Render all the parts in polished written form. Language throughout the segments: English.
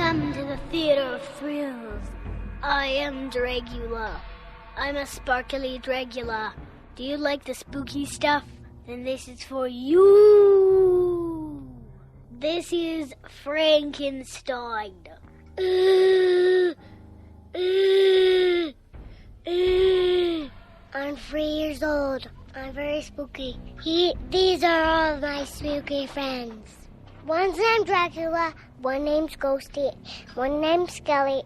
Welcome to the Theater of Thrills. I am Dragula. I'm a sparkly Dragula. Do you like the spooky stuff? Then this is for you. This is Frankenstein. I'm 3 years old. I'm very spooky. These are all my spooky friends. One's named Dracula, one name's Ghosty, one name's Skelly.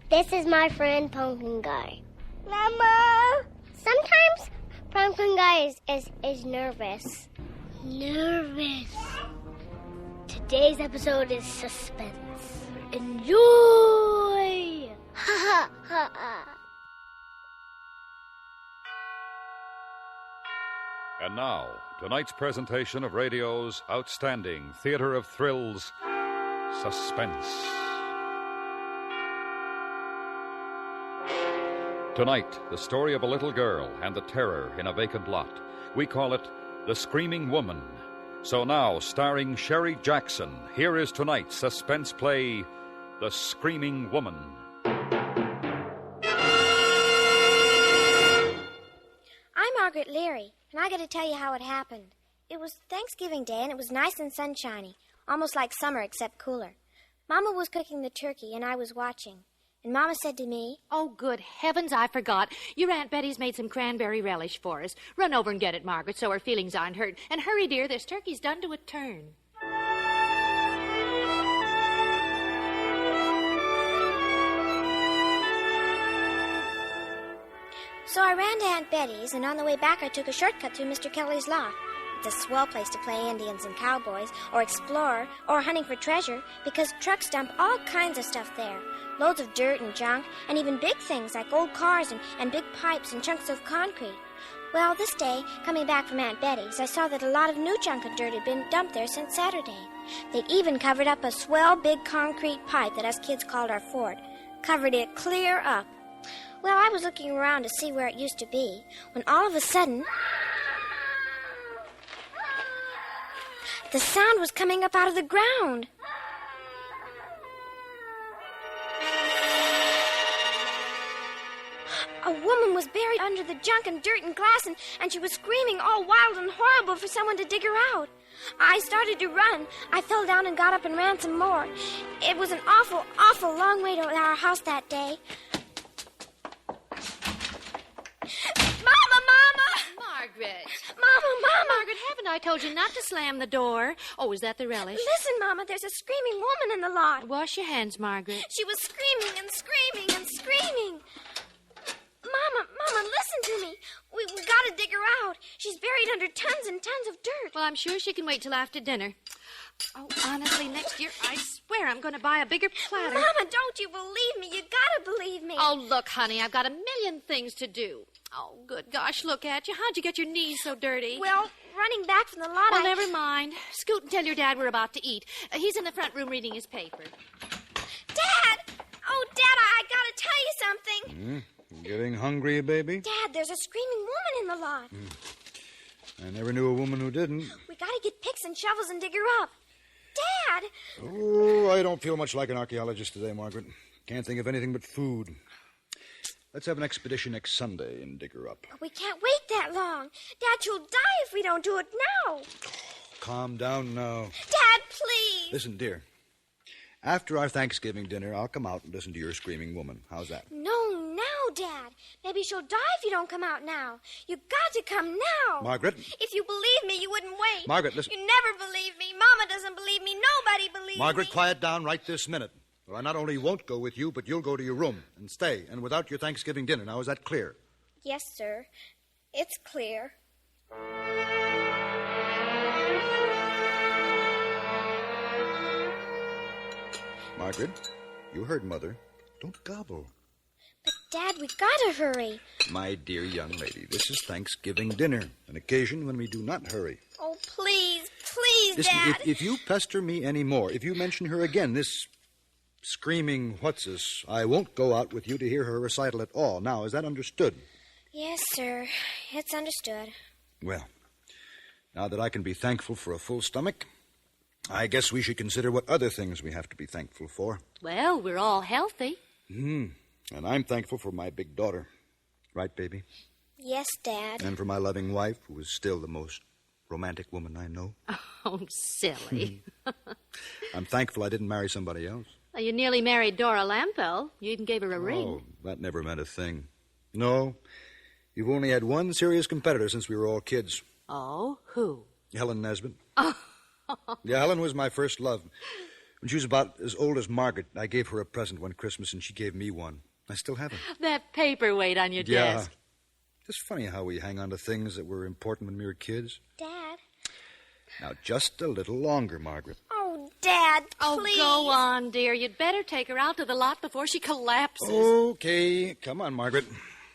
This is my friend Pumpkin Guy. Mama! Sometimes Pumpkin Guy is nervous. Nervous. Today's episode is Suspense. Enjoy! Ha ha ha ha. And now, tonight's presentation of radio's outstanding theater of thrills, Suspense. Tonight, the story of a little girl and the terror in a vacant lot. We call it The Screaming Woman. So now, starring Sherry Jackson, here is tonight's suspense play, The Screaming Woman. I'm Margaret Leary, and I got to tell you how it happened. It was Thanksgiving Day, and it was nice and sunshiny, almost like summer except cooler. Mama was cooking the turkey, and I was watching. And Mama said to me, "Oh, good heavens, I forgot. Your Aunt Betty's made some cranberry relish for us. Run over and get it, Margaret, so her feelings aren't hurt. And hurry, dear, this turkey's done to a turn." So I ran to Aunt Betty's, and on the way back I took a shortcut through Mr. Kelly's lot. It's a swell place to play Indians and cowboys, or explore, or hunting for treasure, because trucks dump all kinds of stuff there. Loads of dirt and junk, and even big things like old cars and big pipes and chunks of concrete. Well, this day, coming back from Aunt Betty's, I saw that a lot of new junk and dirt had been dumped there since Saturday. They'd even covered up a swell big concrete pipe that us kids called our fort. Covered it clear up. Well, I was looking around to see where it used to be, when all of a sudden, the sound was coming up out of the ground. A woman was buried under the junk and dirt and glass, and she was screaming all wild and horrible for someone to dig her out. I started to run. I fell down and got up and ran some more. It was an awful, awful long way to our house that day. Margaret. Mama! Margaret, haven't I told you not to slam the door? Oh, is that the relish? Listen, Mama, there's a screaming woman in the lot. Wash your hands, Margaret. She was screaming and screaming and screaming. Mama, listen to me. We gotta dig her out. She's buried under tons and tons of dirt. Well, I'm sure she can wait till after dinner. Oh, honestly, next year, I swear I'm going to buy a bigger platter. Mama, don't you believe me? You gotta believe me. Oh, look, honey, I've got a million things to do. Oh, good gosh, look at you. How'd you get your knees so dirty? Well, running back from the lot, Well, never mind. Scoot and tell your dad we're about to eat. He's in the front room reading his paper. Dad! Oh, Dad, I gotta tell you something. Getting hungry, baby? Dad, there's a screaming woman in the lot. I never knew a woman who didn't. We gotta get picks and shovels and dig her up. Dad! Oh, I don't feel much like an archaeologist today, Margaret. Can't think of anything but food. Let's have an expedition next Sunday and dig her up. We can't wait that long. Dad, you'll die if we don't do it now. Calm down now. Dad, please. Listen, dear. After our Thanksgiving dinner, I'll come out and listen to your screaming woman. How's that? No, now, Dad. Maybe she'll die if you don't come out now. You got to come now. Margaret? If you believe me, you wouldn't wait. Margaret, listen. You never believe me. Mama doesn't believe me. Nobody believes me. Margaret, quiet down right this minute. Well, I not only won't go with you, but you'll go to your room and stay, and without your Thanksgiving dinner. Now, is that clear? Yes, sir. It's clear. Margaret, you heard Mother. Don't gobble. But, Dad, we gotta hurry. My dear young lady, this is Thanksgiving dinner, an occasion when we do not hurry. Oh, please, Listen, Dad. if you pester me any more, if you mention her again, this screaming what's-this, I won't go out with you to hear her recital at all. Now, is that understood? Yes, sir. It's understood. Well, now that I can be thankful for a full stomach, I guess we should consider what other things we have to be thankful for. Well, we're all healthy. And I'm thankful for my big daughter. Right, baby? Yes, Dad. And for my loving wife, who is still the most romantic woman I know. Oh, silly. I'm thankful I didn't marry somebody else. Well, you nearly married Dora Lampel. You even gave her a ring. Oh, that never meant a thing. No, you've only had one serious competitor since we were all kids. Oh, who? Helen Nesbitt. Yeah, Helen was my first love. When she was about as old as Margaret, I gave her a present one Christmas, and she gave me one. I still have it. That paperweight on your desk. It's funny how we hang on to things that were important when we were kids. Dad. Now, just a little longer, Margaret. Oh, Dad, please. Oh, go on, dear. You'd better take her out to the lot before she collapses. Okay, come on, Margaret.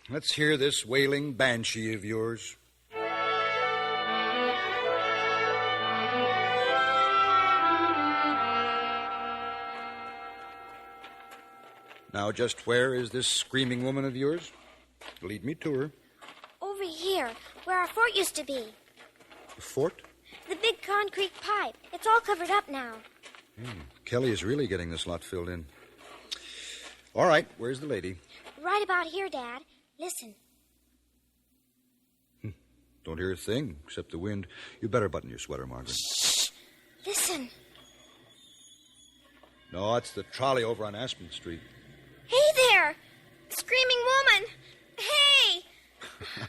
Let's hear this wailing banshee of yours. Now, just where is this screaming woman of yours? Lead me to her. Over here, where our fort used to be. The fort? The big concrete pipe. It's all covered up now. Kelly is really getting this lot filled in. All right, where's the lady? Right about here, Dad. Listen. Don't hear a thing except the wind. You better button your sweater, Margaret. Shh. Listen. No, it's the trolley over on Aspen Street. Hey there! Screaming woman! Hey!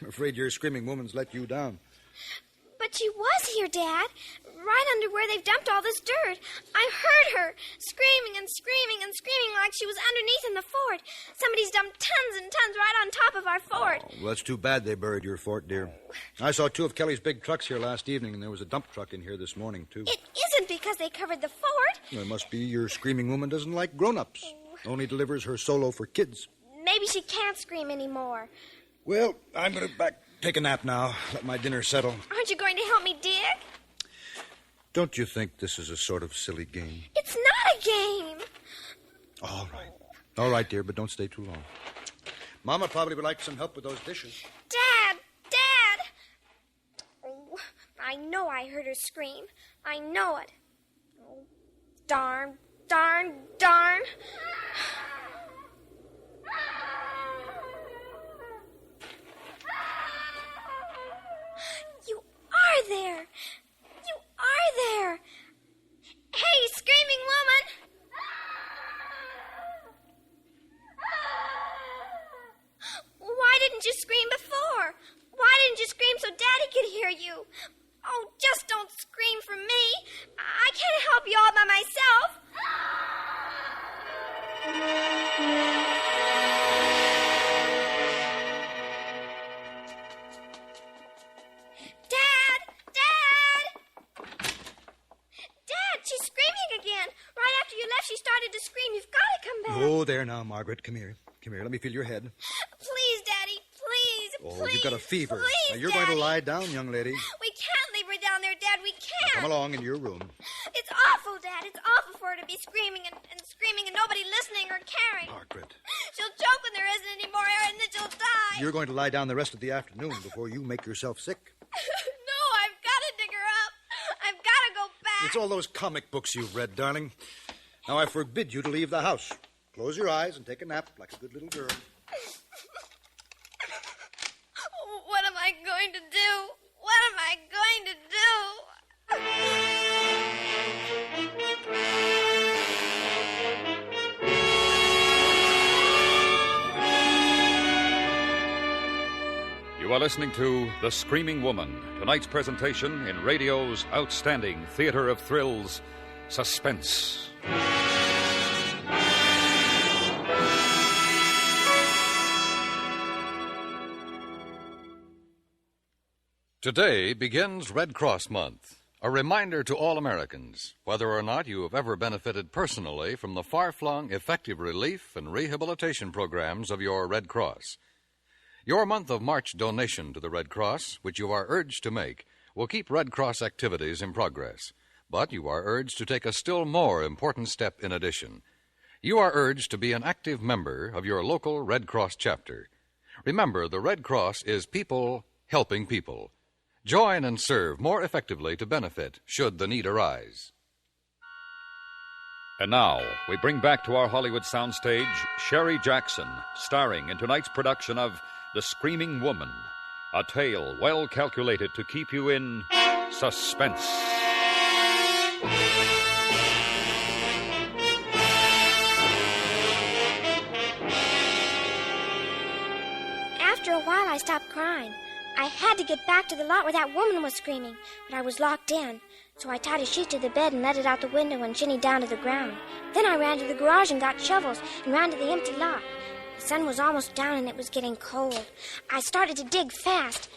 I'm afraid your screaming woman's let you down. But she was here, Dad. Right under where they've dumped all this dirt. I heard her screaming and screaming and screaming like she was underneath in the fort. Somebody's dumped tons and tons right on top of our fort. Oh, well, that's too bad they buried your fort, dear. I saw two of Kelly's big trucks here last evening, and there was a dump truck in here this morning, too. It isn't because they covered the fort. Well, it must be your screaming woman doesn't like grown-ups. Only delivers her solo for kids. Maybe she can't scream anymore. Well, I'm going to take a nap now. Let my dinner settle. Aren't you going to help me dig? Don't you think this is a sort of silly game? It's not a game. All right. All right, dear, but don't stay too long. Mama probably would like some help with those dishes. Dad! Dad! Oh, I know I heard her scream. I know it. Oh, darn, darn, darn. You are there. You are there. Hey, screaming woman. Why didn't you scream before? Why didn't you scream so Daddy could hear you? Oh, just don't scream for me. I can't help you all by myself. Dad! Dad! Dad, she's screaming again. Right after you left, she started to scream. You've got to come back. Oh, there now, Margaret. Come here. Come here. Let me feel your head. Please, Daddy. Please, Oh, please. you've got a fever. Please, Now, you're Daddy. going to lie down, young lady. We can't leave her down there, Dad. We can't. Come along in your room. It's awful, Dad. It's awful for her to be screaming and screaming and nobody listening or caring. Margaret. She'll choke when there isn't any more air and then she'll die. You're going to lie down the rest of the afternoon before you make yourself sick. No, I've got to dig her up. I've got to go back. It's all those comic books you've read, darling. Now I forbid you to leave the house. Close your eyes and take a nap like a good little girl. What am I going to do? What am I going to do? You are listening to The Screaming Woman, tonight's presentation in radio's outstanding theater of thrills, Suspense. Today begins Red Cross Month, a reminder to all Americans, whether or not you have ever benefited personally from the far-flung effective relief and rehabilitation programs of your Red Cross. Your month of March donation to the Red Cross, which you are urged to make, will keep Red Cross activities in progress. But you are urged to take a still more important step in addition. You are urged to be an active member of your local Red Cross chapter. Remember, the Red Cross is people helping people. Join and serve more effectively to benefit should the need arise. And now, we bring back to our Hollywood soundstage Sherry Jackson, starring in tonight's production of The Screaming Woman, a tale well calculated to keep you in suspense. After a while, I stopped crying. I had to get back to the lot where that woman was screaming, but I was locked in. So I tied a sheet to the bed and let it out the window and shinnied down to the ground. Then I ran to the garage and got shovels and ran to the empty lot. The sun was almost down and it was getting cold. I started to dig fast.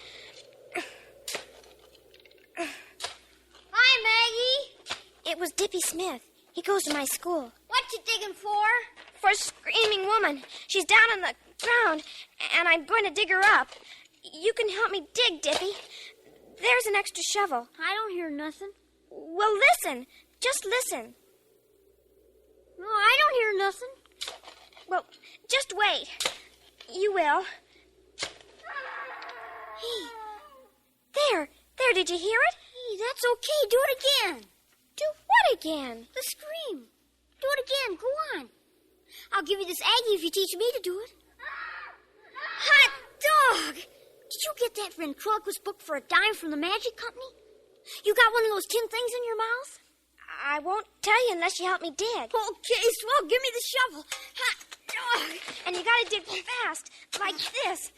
Hi, Maggie. It was Dippy Smith. He goes to my school. What you digging for? For a screaming woman. She's down on the ground, and I'm going to dig her up. You can help me dig, Dippy. There's an extra shovel. I don't hear nothing. Well, listen. Just listen. No, I don't hear nothing. Well, just wait. You will. Hey. There, did you hear it? Hey, that's okay. Do it again. Do what again? The scream. Do it again. Go on. I'll give you this Aggie if you teach me to do it. Hot dog! Did you get that ventriloquist book for $10 from the Magic Company? You got one of those tin things in your mouth? I won't tell you unless you help me dig. Okay, swell, give me the shovel. Hot dog! And you gotta dig fast, like this.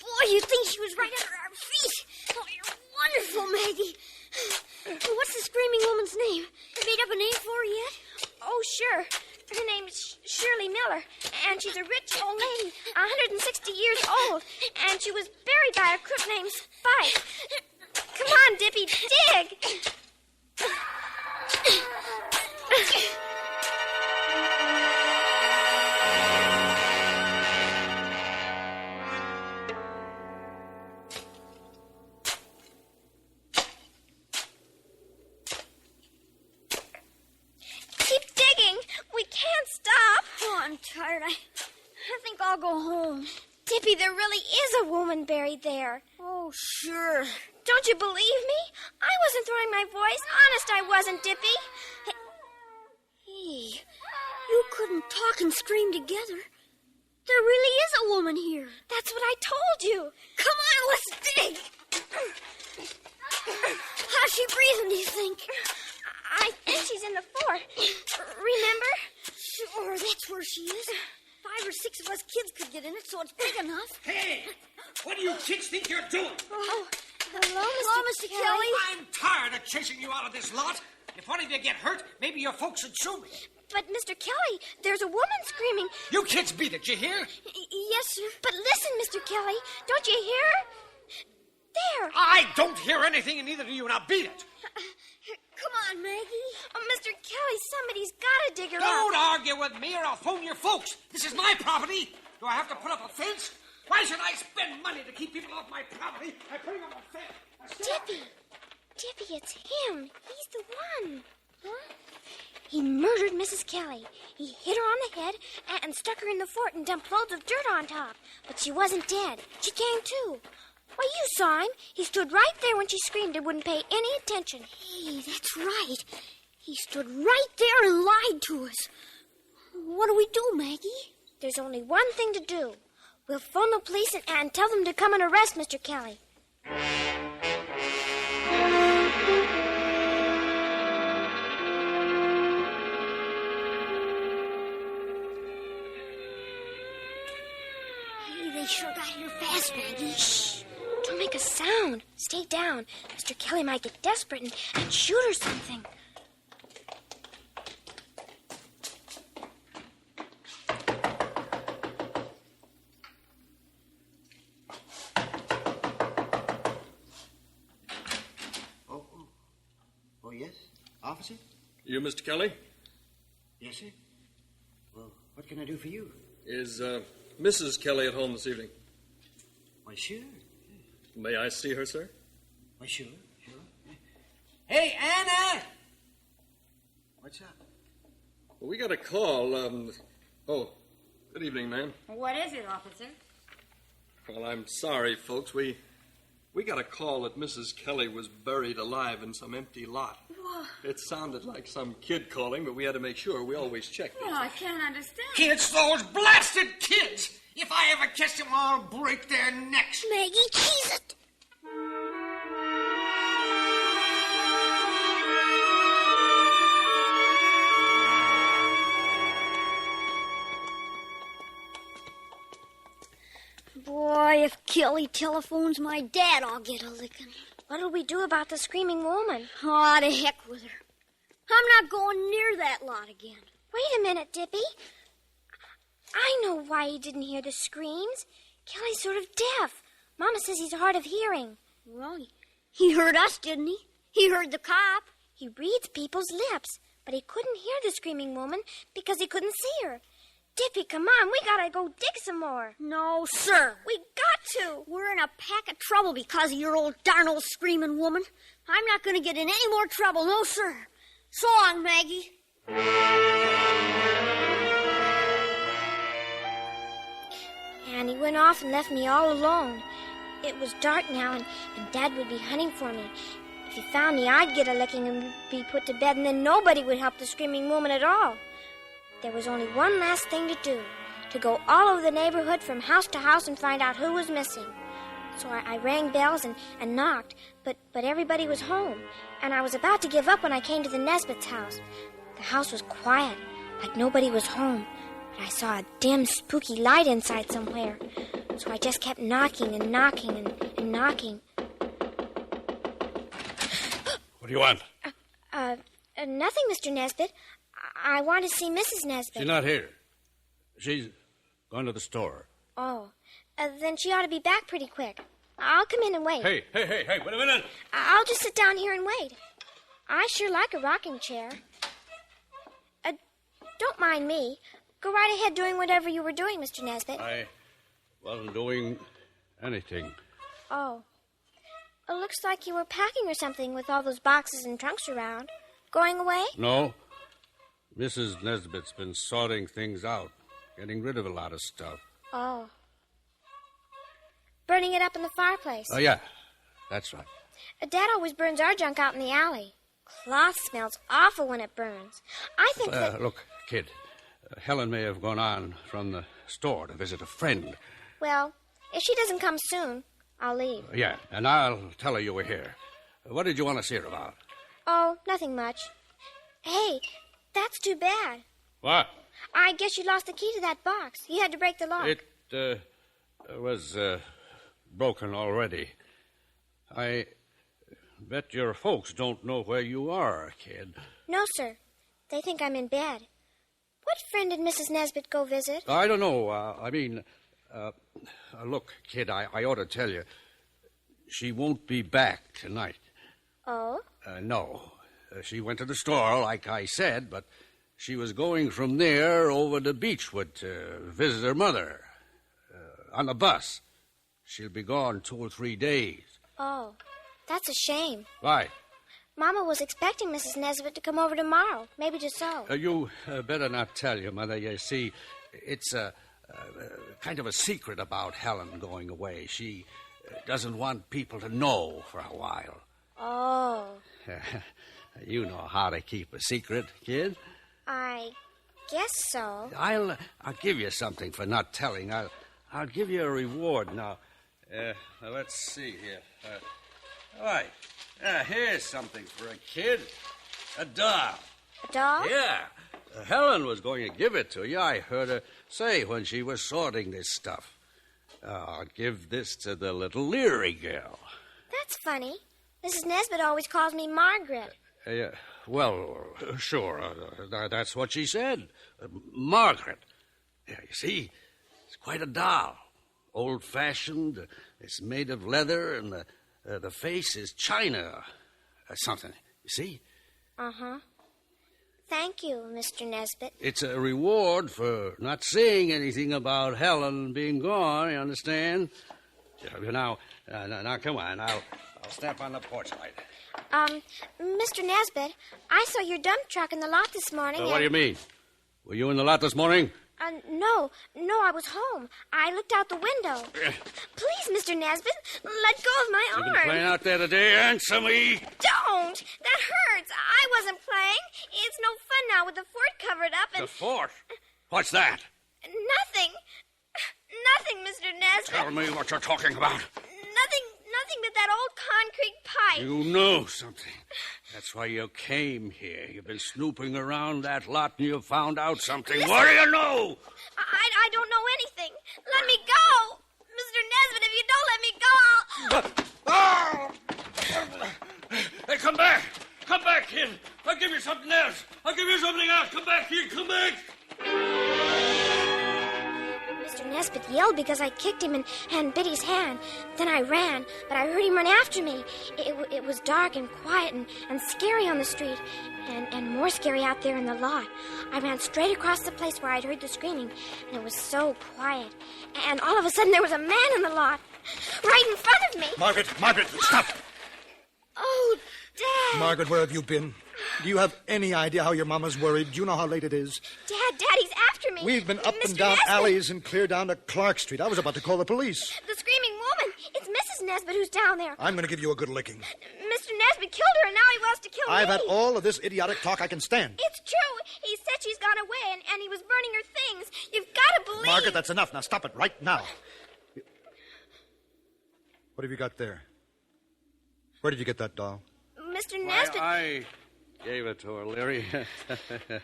Boy, you'd think she was right under our feet. Oh, you're wonderful, Maggie. Well, what's the screaming woman's name? Made up a name for her yet? Oh, sure. Her name's Shirley Miller, and she's a rich old lady, 160 years old, and she was buried by a crook named Spike. Come on, Dippy, dig! Keep digging. We can't stop. Oh, I'm tired. I think I'll go home. Dippy, there really is a woman buried there. Oh, sure. Don't you believe me? I wasn't throwing my voice. Honest, I wasn't, Dippy. Hey, you couldn't talk and scream together. There really is a woman here. That's what I told you. Come on, let's dig. How's she breathing, do you think? I think she's in the fort. Remember? Sure, that's where she is. 5 or 6 of us kids could get in it, so it's big enough. Hey, what do you kids think you're doing? Oh, hello, Mr. Kelly. I'm tired of chasing you out of this lot. If one of you get hurt, maybe your folks would sue me. But, Mr. Kelly, there's a woman screaming. You kids beat it, you hear? Yes, sir. But listen, Mr. Kelly. Don't you hear? There. I don't hear anything, and neither do you. Now beat it. Come on, Maggie. Oh, Mr. Kelly, somebody's got to dig her Don't up. argue with me, or I'll phone your folks. This is my property. Do I have to put up a fence? Why should I spend money to keep people off my property? I put up a fence. Dippy, it's him. He's the one. What? He murdered Mrs. Kelly. He hit her on the head and stuck her in the fort and dumped loads of dirt on top. But she wasn't dead. She came to. Why, you saw him. He stood right there when she screamed and wouldn't pay any attention. Hey, that's right. He stood right there and lied to us. What do we do, Maggie? There's only one thing to do. We'll phone the police and tell them to come and arrest Mr. Kelly. Hey, they sure got here fast, Maggie. Shh. Don't make a sound. Stay down. Mr. Kelly might get desperate and shoot or something. Oh, yes? Officer? You, Mr. Kelly? Yes, sir. Well, what can I do for you? Is Mrs. Kelly at home this evening? Why, sure. May I see her, sir? Why, sure. Hey, Anna! What's up? Well, we got a call. Oh, good evening, ma'am. What is it, officer? Well, I'm sorry, folks. We We got a call that Mrs. Kelly was buried alive in some empty lot. What? It sounded like some kid calling, but we had to make sure. We always check. Well, I can't understand. Kids, those blasted kids! If I ever catch them, I'll break their necks. Maggie, cheese it. Boy, if Kelly telephones my dad, I'll get a licking. What'll we do about the screaming woman? Oh, to heck with her. I'm not going near that lot again. Wait a minute, Dippy. I know why he didn't hear the screams. Kelly's sort of deaf. Mama says he's hard of hearing. Well, he heard us, didn't he? He heard the cop. He reads people's lips, but he couldn't hear the screaming woman because he couldn't see her. Dippy, come on. We gotta go dig some more. No, sir. We got to. We're in a pack of trouble because of your old darn old screaming woman. I'm not going to get in any more trouble, no, sir. So long, Maggie. And he went off and left me all alone. It was dark now, and Dad would be hunting for me. If he found me, I'd get a licking and be put to bed, and then nobody would help the screaming woman at all. There was only one last thing to do, to go all over the neighborhood from house to house and find out who was missing. So I rang bells and knocked, but everybody was home, and I was about to give up when I came to the Nesbitt's house. The house was quiet, like nobody was home, but I saw a dim, spooky light inside somewhere. So I just kept knocking and knocking and knocking. What do you want? Nothing, Mr. Nesbitt. I want to see Mrs. Nesbitt. She's not here. She's gone to the store. Oh. Then she ought to be back pretty quick. I'll come in and wait. Hey, wait a minute. I'll just sit down here and wait. I sure like a rocking chair. Don't mind me. Go right ahead doing whatever you were doing, Mr. Nesbitt. I wasn't doing anything. Oh. It looks like you were packing or something with all those boxes and trunks around. Going away? No. Mrs. Nesbitt's been sorting things out, getting rid of a lot of stuff. Oh. Burning it up in the fireplace. Oh, yeah. That's right. Dad always burns our junk out in the alley. Cloth smells awful when it burns. I think that... Look, kid, Helen may have gone on from the store to visit a friend. Well, if she doesn't come soon, I'll leave. Yeah, and I'll tell her you were here. What did you want to see her about? Oh, nothing much. Hey, that's too bad. What? I guess you lost the key to that box. You had to break the lock. It was broken already. I bet your folks don't know where you are, kid. No, sir. They think I'm in bed. What friend did Mrs. Nesbitt go visit? I don't know. Look, kid, I ought to tell you. She won't be back tonight. Oh? No. She went to the store, like I said, but she was going from there over to Beechwood to visit her mother on the bus. She'll be gone 2 or 3 days. Oh, that's a shame. Why? Mama was expecting Mrs. Nesbitt to come over tomorrow, maybe to sew. You better not tell your mother. You see, it's kind of a secret about Helen going away. She doesn't want people to know for a while. Oh. You know how to keep a secret, kid. I guess so. I'll give you something for not telling. I'll give you a reward now. Let's see here. All right. Here's something for a kid. A doll. A doll? Yeah. Helen was going to give it to you. I heard her say when she was sorting this stuff. I'll give this to the little Leary girl. That's funny. Mrs. Nesbitt always calls me Margaret. Well, sure. That's what she said. Margaret. Yeah, you see, it's quite a doll. Old-fashioned. It's made of leather, and the face is china or something. You see? Uh-huh. Thank you, Mr. Nesbitt. It's a reward for not saying anything about Helen being gone, you understand? Now, come on. I'll step on the porch light. Mr. Nesbitt, I saw your dump truck in the lot this morning. What do you mean? Were you in the lot this morning? No, I was home. I looked out the window. Please, Mr. Nesbit, let go of my arm. You been playing out there today? Answer me. Don't! That hurts. I wasn't playing. It's no fun now with the fort covered up and... The fort? What's that? Nothing. Nothing, Mr. Nesbit. Tell me what you're talking about. Nothing but that old concrete pipe. You know something. That's why you came here. You've been snooping around that lot and you found out something. Listen, what do you know? I don't know anything. Let me go. Mr. Nesbit, if you don't let me go, Hey, come back. Come back, kid. I'll give you something else. Come back here. Come back. Mr. Nesbit yelled because I kicked him and bit his hand. Then I ran, but I heard him run after me. It was dark and quiet and scary on the street, and more scary out there in the lot. I ran straight across the place where I'd heard the screaming, and it was so quiet. And all of a sudden there was a man in the lot, right in front of me. Margaret, stop! Oh, Dad! Margaret, where have you been? Do you have any idea how your mama's worried? Do you know how late it is? Dad, Daddy's after me. We've been up Mr. and down Nesbit. alleys and clear down to Clark Street. I was about to call the police. The screaming woman. It's Mrs. Nesbit who's down there. I'm going to give you a good licking. Mr. Nesbit killed her, and now he wants to kill me. I've had all of this idiotic talk I can stand. It's true. He said she's gone away, and he was burning her things. You've got to believe... Margaret, that's enough. Now stop it right now. What have you got there? Where did you get that doll? Mr. Nesbit... I gave it to her, Leary. The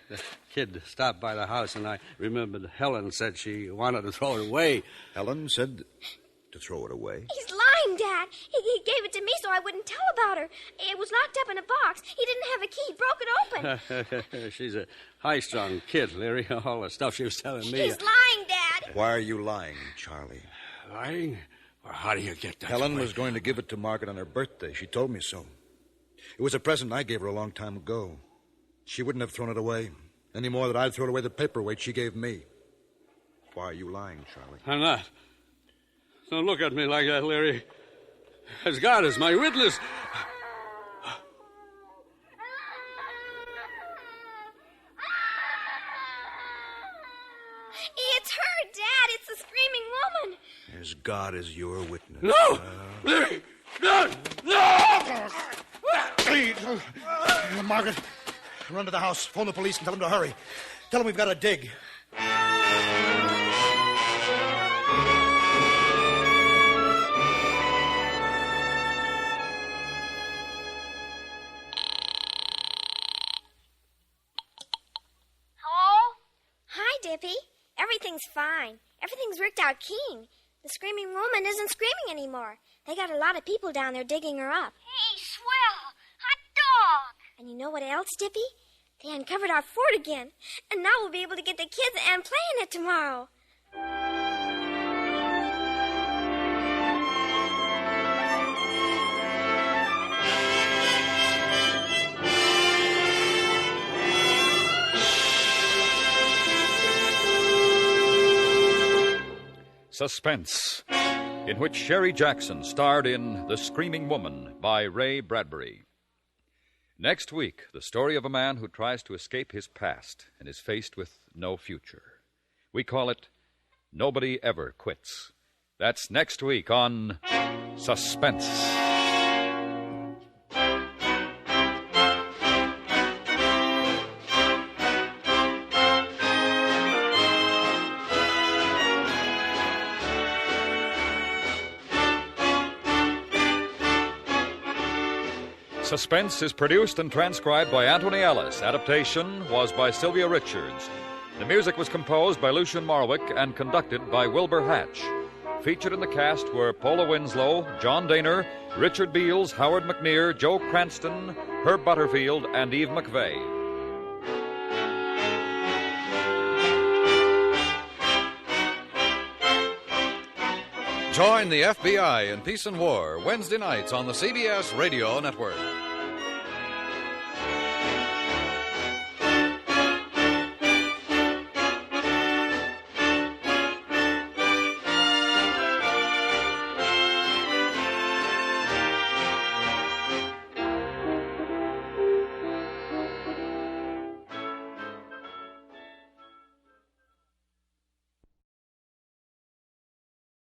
kid stopped by the house, and I remembered Helen said she wanted to throw it away. Helen said to throw it away? He's lying, Dad. He gave it to me so I wouldn't tell about her. It was locked up in a box. He didn't have a key. He broke it open. She's a high-strung kid, Leary. All the stuff she was telling me. He's lying, Dad. Why are you lying, Charlie? Lying? Or how do you get that? Helen was going to give it to Margaret on her birthday. She told me so. It was a present I gave her a long time ago. She wouldn't have thrown it away, any more than I'd thrown away the paperweight she gave me. Why are you lying, Charlie? I'm not. Don't look at me like that, Leary. As God is my witness. It's her, Dad. It's the screaming woman. As God is your witness. No! Leary! No! No! Margaret, run to the house. Phone the police and tell them to hurry. Tell them we've got to dig. Hello? Hi, Dippy. Everything's fine. Everything's worked out keen. The screaming woman isn't screaming anymore. They got a lot of people down there digging her up. Hey, swell! Hot dog! And you know what else, Dippy? They uncovered our fort again. And now we'll be able to get the kids and play in it tomorrow. Suspense, in which Sherry Jackson starred in The Screaming Woman by Ray Bradbury. Next week, the story of a man who tries to escape his past and is faced with no future. We call it Nobody Ever Quits. That's next week on Suspense. Suspense is produced and transcribed by Anthony Ellis. Adaptation was by Sylvia Richards. The music was composed by Lucian Marwick and conducted by Wilbur Hatch. Featured in the cast were Paula Winslow, John Daner, Richard Beals, Howard McNear, Joe Cranston, Herb Butterfield, and Eve McVeigh. Join the FBI in Peace and War Wednesday nights on the CBS Radio Network.